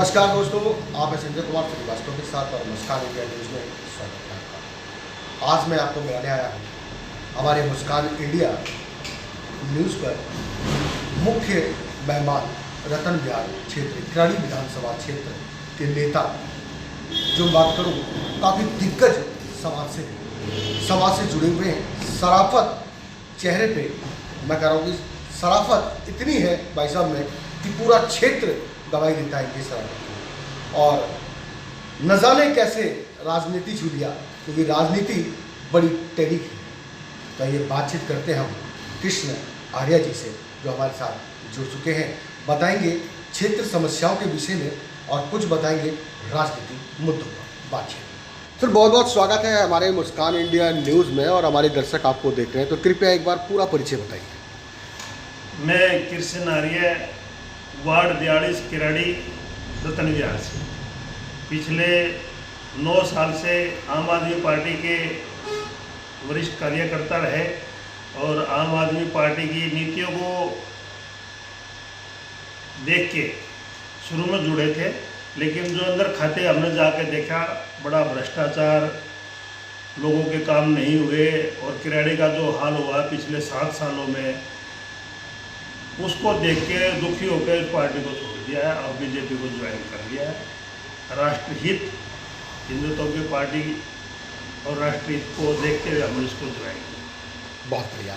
नमस्कार दोस्तों, आप हैं संजय कुमार श्रीवास्तव के साथ और मुस्कान इंडिया न्यूज़ में स्वागत है आपका। आज मैं आपको मिलाने आया हूँ हमारे मुस्कान इंडिया न्यूज़ पर मुख्य मेहमान रतन बिहार क्षेत्र किराड़ी विधानसभा क्षेत्र के नेता, जो बात करूँ काफ़ी दिग्गज समाज से जुड़े हुए हैं। शराफत चेहरे पे मैं कह रहा हूँ कि शराफत इतनी है भाई साहब में कि पूरा क्षेत्र गवाही देता है इनकी शराफत की। और न जाने कैसे राजनीति छू लिया, क्योंकि राजनीति बड़ी टेढ़ी है। तो ये बातचीत करते हैं हम कृष्ण आर्या जी से, जो हमारे साथ जुड़ चुके हैं। बताएंगे क्षेत्र समस्याओं के विषय में और कुछ बताएंगे राजनीतिक मुद्दों पर बातचीत। सर, बहुत बहुत स्वागत है हमारे मुस्कान इंडिया न्यूज़ में और हमारे दर्शक आपको देख रहे हैं, तो कृपया एक बार पूरा परिचय बताइए। मैं कृष्ण आर्य, वार्ड 42 किराड़ी रतन बिहार से पिछले 9 साल से आम आदमी पार्टी के वरिष्ठ कार्यकर्ता रहे और आम आदमी पार्टी की नीतियों को देख के शुरू में जुड़े थे, लेकिन जो अंदर खाते हमने जाके देखा, बड़ा भ्रष्टाचार, लोगों के काम नहीं हुए और किराड़ी का जो हाल हुआ पिछले 7 सालों में, उसको देख के दुखी होकर इस पार्टी को छोड़ दिया है और बीजेपी को ज्वाइन कर लिया है। राष्ट्रहित, हिंदुत्व की पार्टी और राष्ट्रहित को देखते हुए हमने इसको ज्वाइन किया। बहुत बढ़िया।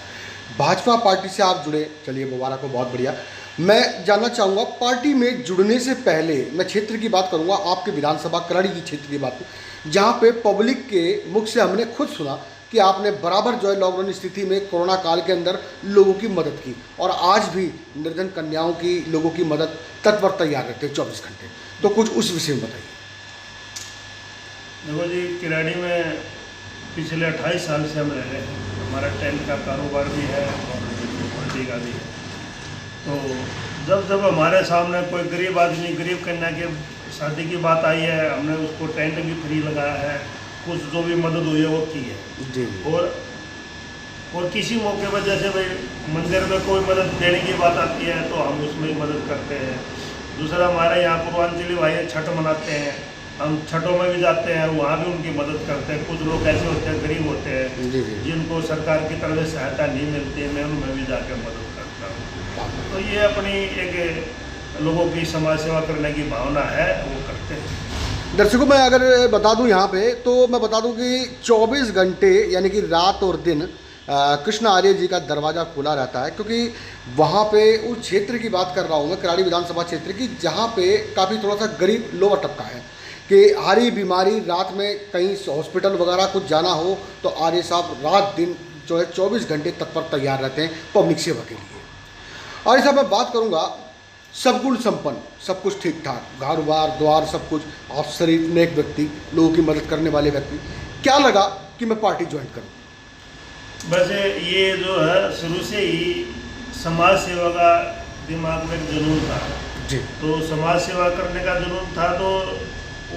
भाजपा पार्टी से आप जुड़े, चलिए मुबारक हो, बहुत बढ़िया। मैं जानना चाहूँगा, पार्टी में जुड़ने से पहले मैं क्षेत्र की बात करूँगा, आपके विधानसभा किराड़ी की क्षेत्र की बात, जहाँ पे पब्लिक के मुख से हमने खुद सुना कि आपने बराबर जो है लॉकडाउन स्थिति में कोरोना काल के अंदर लोगों की मदद की और आज भी निर्धन कन्याओं की लोगों की मदद तत्पर तैयार रहते हैं 24 घंटे। तो कुछ उस विषय में बताइए। देखो जी, किराड़ी में पिछले 28 साल से हम रह रहे हैं। हमारा टेंट का कारोबार भी है और पार्टी का भी है। तो जब जब हमारे सामने कोई गरीब आदमी, गरीब कन्या की शादी की बात आई है, हमने उसको टेंट भी फ्री लगाया है, कुछ जो भी मदद हुई है वो की है जी। और किसी मौके पर जैसे भाई मंदिर में कोई मदद देने की बात आती है तो हम उसमें मदद करते हैं। दूसरा, हमारे यहाँ पूर्वांचली भाई छठ मनाते हैं, हम छठों में भी जाते हैं, वहाँ भी उनकी मदद करते हैं। कुछ लोग ऐसे होते हैं, गरीब होते हैं, जिनको सरकार की तरफ से सहायता नहीं मिलती है, मैं उनमें भी जाकर मदद करता हूँ। तो ये अपनी एक लोगों की समाज सेवा करने की भावना है, वो करते हैं। दर्शकों, मैं अगर बता दूं यहाँ पे, तो मैं बता दूं कि 24 घंटे यानी कि रात और दिन कृष्ण आर्य जी का दरवाज़ा खुला रहता है, क्योंकि वहाँ पे उस क्षेत्र की बात कर रहा हूँ मैं, किराड़ी विधानसभा क्षेत्र की, जहाँ पे काफ़ी थोड़ा सा गरीब लोअर तबका है कि हारी बीमारी, रात में कहीं हॉस्पिटल वगैरह कुछ जाना हो तो आर्य साहब रात दिन जो है 24 घंटे तत्पर तैयार रहते हैं पब्लिक सेवा के लिए। आर्य साहब, मैं बात करूँगा सब गुण संपन्न, सब कुछ ठीक ठाक, घर बार द्वार सब कुछ, आप शरीर में एक व्यक्ति, लोगों की मदद करने वाले व्यक्ति, क्या लगा कि मैं पार्टी ज्वाइन करूं? बस ये जो है शुरू से ही समाज सेवा का दिमाग में एक जुनून था जी। तो समाज सेवा करने का जुनून था, तो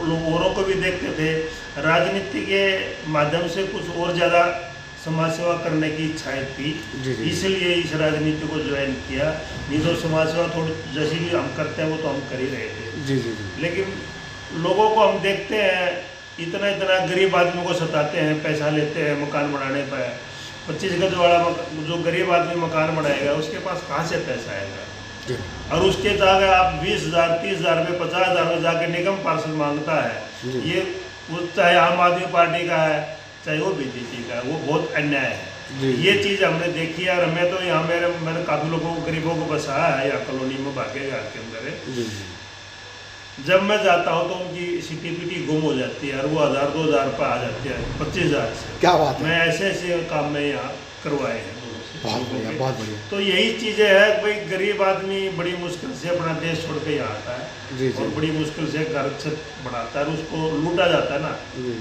लोग औरों को भी देखते थे। राजनीति के माध्यम से कुछ और ज़्यादा समाज सेवा करने की इच्छाएं थी, इसलिए इस राजनीति को ज्वाइन किया। नहीं तो समाज सेवा थोड़ी जैसी भी हम करते हैं वो तो हम कर ही रहे थे। जी जी जी। लेकिन लोगों को हम देखते हैं, इतना इतना गरीब आदमी को सताते हैं, पैसा लेते हैं मकान बनाने पर। 25 गज वाला जो गरीब आदमी मकान बनाएगा उसके पास कहाँ से पैसा आएगा? और उसके जगह आप 20,000, 30,000 में, 50,000 में जाके निगम पार्षद मांगता है। ये वो चाहे आम आदमी पार्टी का है चाहे वो बीजेपी का है, वो बहुत अन्याय है। ये चीज़ हमने देखी है। और मैं तो यहाँ मैंने काफ़ी लोगों को, गरीबों को बसाया है यहाँ कॉलोनी में, भाग्यघाट के अंदर है। जब मैं जाता हूँ तो उनकी सीटीपीटी गुम हो जाती है और वो 1,000, 2,000 पर आ जाती है 25,000 से। क्या बात है। मैं ऐसे काम में यहाँ करवाए हैं। बहुत बढ़िया, बहुत बढ़िया। तो यही चीज़ें है भाई, गरीब आदमी बड़ी मुश्किल से अपना देश छोड़ के यहाँ आता है और बड़ी मुश्किल से घर छत बढ़ाता है, उसको लूटा जाता है ना,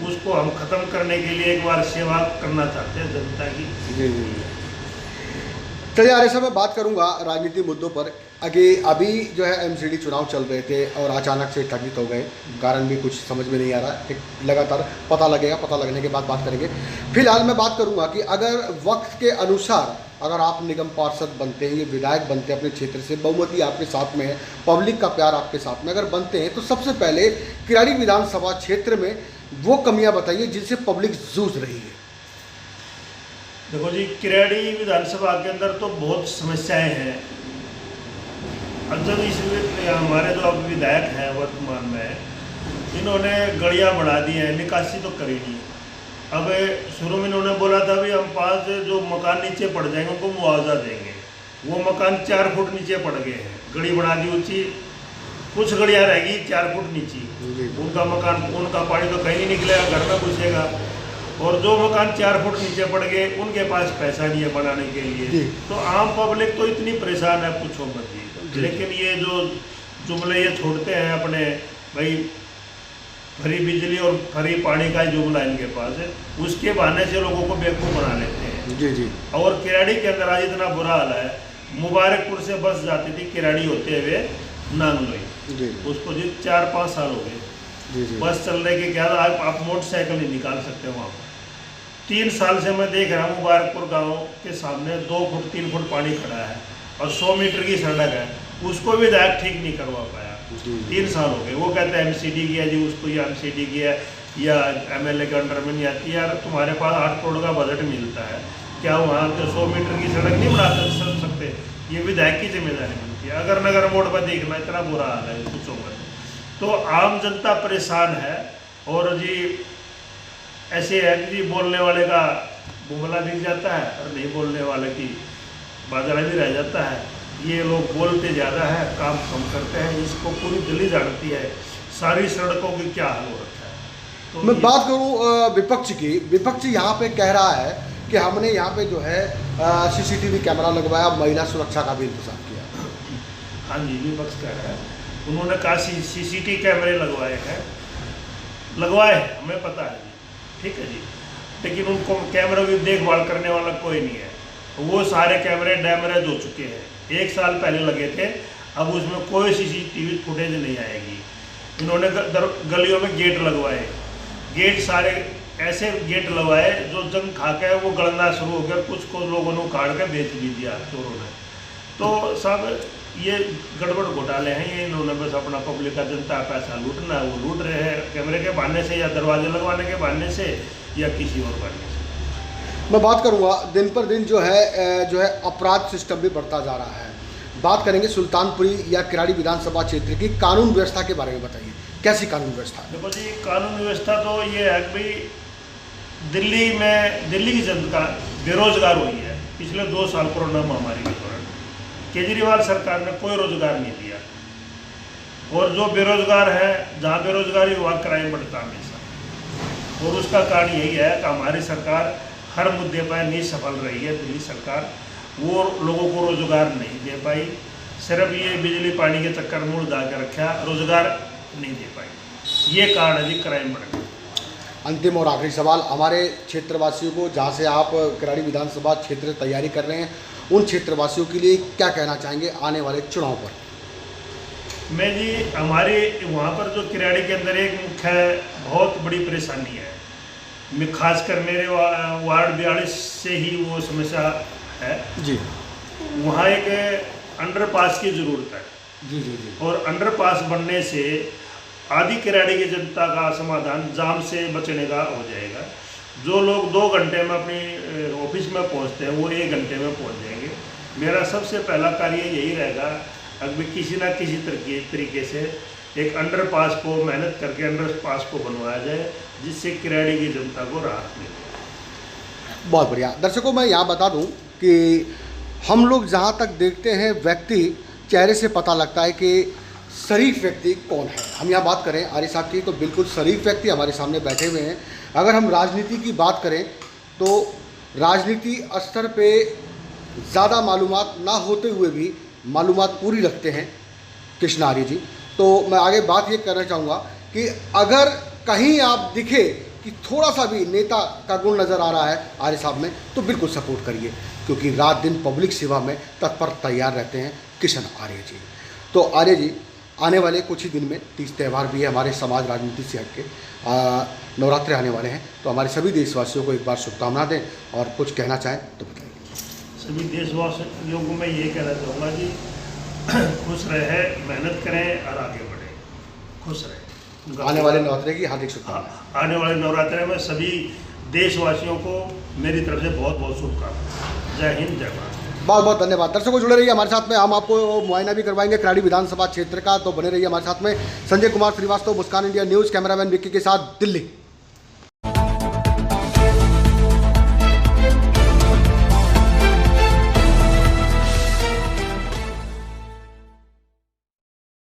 उसको हम खत्म करने के लिए एक बार सेवा करना चाहते हैं जनता की। चलिए आर्य साहब, मैं बात करूंगा राजनीतिक मुद्दों पर। अभी जो है एमसीडी चुनाव चल रहे थे और अचानक से स्थगित हो गए, कारण भी कुछ समझ में नहीं आ रहा है। लगातार पता लगेगा, पता लगने के बाद बात करेंगे। फिलहाल मैं बात करूंगा कि अगर वक्त के अनुसार अगर आप निगम पार्षद बनते हैं, ये विधायक बनते हैं अपने क्षेत्र से, बहुमति आपके साथ में है, पब्लिक का प्यार आपके साथ में अगर बनते हैं, तो सबसे पहले किराड़ी विधानसभा क्षेत्र में वो कमियां बताइए जिनसे पब्लिक जूझ रही है। देखो जी, किराड़ी विधानसभा के अंदर तो बहुत समस्याएं हैं। अब जब हमारे जो अब विधायक हैं वर्तमान में, इन्होंने गलियां बढ़ा दी हैं, निकासी तो करी नहीं। अब शुरू में इन्होंने बोला था भी हम 5 जो मकान नीचे पड़ जाएंगे उनको मुआवजा देंगे। वो मकान 4 फुट नीचे पड़ गए हैं, गली बना दी ऊंची, कुछ गलियां रहेगी 4 फुट नीची। उनका मकान, उनका पानी तो कहीं नहीं निकलेगा, घर में घुसेगा। और जो मकान 4 फुट नीचे पड़ गए उनके पास पैसा नहीं है बनाने के लिए। तो आम पब्लिक तो इतनी परेशान है, पूछो मत जी। लेकिन ये जो जुमले ये छोड़ते हैं अपने, भाई फ्री बिजली और फ्री पानी का जुमला इनके पास है, उसके बहाने से लोगों को बेवकूफ़ बना लेते हैं। जी जी। और किराड़ी के अंदर आज इतना बुरा हाल है, मुबारकपुर से बस जाती थी किराड़ी होते हुए नांगलोई, उसको जी 4-5 साल हो गए बस चलने के। क्या आप मोटरसाइकिल नहीं निकाल सकते वहाँ पर। 3 साल से मैं देख रहा हूँ मुबारकपुर गाँव के सामने 2 फुट 3 फुट पानी खड़ा है और 100 मीटर की सड़क है, उसको भी विधायक ठीक नहीं करवा पाया। 3 साल हो गए। वो कहते हैं MCD किया जी, उसको या MCD किया या MLA के अंडर में नहीं आती। यार तुम्हारे पास 8 करोड़ का बजट मिलता है, क्या वहाँ पे 100 मीटर की सड़क नहीं बना सकते? ये विधायक की जिम्मेदारी बनती है। अगर नगर मोड़ पर देखना इतना बुरा हाल है, पूछो मत। तो आम जनता परेशान है। और जी ऐसे है कि जी बोलने वाले का बुमला दिख जाता है और नहीं बोलने वाले की बादला भी रह जाता है। ये लोग बोलते ज़्यादा है, काम कम करते हैं। इसको पूरी दिल्ली जानती है सारी सड़कों की क्या हाल हो रखा है। तो मैं बात करूं विपक्ष की, विपक्ष यहाँ पे कह रहा है कि हमने यहाँ पे जो है CCTV कैमरा लगवाया, महिला सुरक्षा का भी इंतजाम किया। हाँ जी, विपक्ष कह रहा है, उन्होंने कहा CCTV कैमरे लगवाए हैं, लगवाए हमें पता है जी, ठीक है जी, लेकिन उनको कैमरों की देखभाल करने वाला कोई नहीं है। वो सारे कैमरे डैमेज हो चुके हैं, 1 साल पहले लगे थे, अब उसमें कोई CCTV फुटेज नहीं आएगी। इन्होंने गलियों में गेट लगवाए, गेट सारे ऐसे गेट लगवाए जो जंग खा के वो गलना शुरू हो गया, कुछ को लोगों ने उखाड़ के बेच भी दिया चोरों ने। तो सब ये गड़बड़ घोटाले हैं, ये इन्होंने बस अपना पब्लिक का जनता पैसा लूटना है, वो लूट रहे हैं कैमरे के बहाने से या दरवाजे लगवाने के बहाने से या किसी और बहाने से। मैं बात करूंगा दिन पर दिन जो है अपराध सिस्टम भी बढ़ता जा रहा है। बात करेंगे सुल्तानपुरी या किराड़ी विधानसभा क्षेत्र की कानून व्यवस्था के बारे में बताइए, कैसी कानून व्यवस्था है? देखो जी, कानून व्यवस्था तो ये है कि भाई दिल्ली की जनता बेरोजगार हुई है पिछले 2 साल कोरोना महामारी के दौरान। केजरीवाल सरकार ने कोई रोजगार नहीं दिया, और जो बेरोजगार है, जहाँ बेरोजगारी वहाँ क्राइम बढ़ता हमेशा। और उसका कारण यही है कि हमारी सरकार हर मुद्दे पर नहीं सफल रही है। दिल्ली सरकार वो लोगों को रोजगार नहीं दे पाई, सिर्फ ये बिजली पानी के चक्कर में उड़ा के रखा, रोजगार नहीं दे पाई। ये कारण है जी क्राइम बढ़ गया। अंतिम और आखिरी सवाल हमारे क्षेत्रवासियों को, जहाँ से आप किराड़ी विधानसभा क्षेत्र तैयारी कर रहे हैं, उन क्षेत्रवासियों के लिए क्या कहना चाहेंगे आने वाले चुनाव पर? मैं जी, हमारे वहाँ पर जो किराड़ी के अंदर एक मुख्य बहुत बड़ी परेशानी है, मैं खासकर मेरे वार्ड 42 से ही वो समस्या है जी। वहाँ एक अंडरपास की ज़रूरत है जी जी जी। और अंडरपास बनने से आधी किराड़ी की जनता का समाधान जाम से बचने का हो जाएगा। जो लोग 2 घंटे में अपनी ऑफिस में पहुंचते हैं वो 1 घंटे में पहुंच जाएंगे। मेरा सबसे पहला कार्य यही रहेगा, अगर किसी ना किसी तरीके से एक अंडरपास को मेहनत करके अंडरपास को बनवाया जाए, जिससे किराड़ी की जनता को राहत मिले। बहुत बढ़िया। दर्शकों, मैं यहाँ बता दूँ कि हम लोग जहाँ तक देखते हैं व्यक्ति चेहरे से पता लगता है कि शरीफ व्यक्ति कौन है। हम यहाँ बात करें आर्य साहब की, तो बिल्कुल शरीफ व्यक्ति हमारे सामने बैठे हुए हैं। अगर हम राजनीति की बात करें तो राजनीति स्तर पे ज़्यादा मालूमात ना होते हुए भी मालूमात पूरी रखते हैं कृष्ण आर्य जी। तो मैं आगे बात ये करना चाहूँगा कि अगर कहीं आप दिखे कि थोड़ा सा भी नेता का गुण नज़र आ रहा है आर्य साहब में, तो बिल्कुल सपोर्ट करिए, क्योंकि रात दिन पब्लिक सेवा में तत्पर तैयार रहते हैं कृष्ण आर्य जी। तो आर्य जी, आने वाले कुछ ही दिन में तीज त्यौहार भी है, हमारे समाज राजनीति से हट के नवरात्रे आने वाले हैं, तो हमारे सभी देशवासियों को एक बार शुभकामना दें और कुछ कहना चाहें तो बताइए। सभी देशवासियों को मैं ये कहना चाहूँगा कि खुश रहे, मेहनत करें और आगे बढ़ें, खुश रहें। आने वाले नवरात्रे की हार्दिक शुभकामनाएं। आने वाले नवरात्रे में सभी देशवासियों को मेरी तरफ से बहुत बहुत शुभकामनाएं। जय हिंद, जय भारत। बहुत बहुत धन्यवाद। दर्शकों जुड़े रहिए हमारे साथ में, हम आपको मुआयना भी करवाएंगे कराड़ी विधानसभा क्षेत्र का, तो बने रहिए हमारे साथ में। संजय कुमार श्रीवास्तव, मुस्कान इंडिया न्यूज़, कैमरामैन विक्की के साथ, दिल्ली।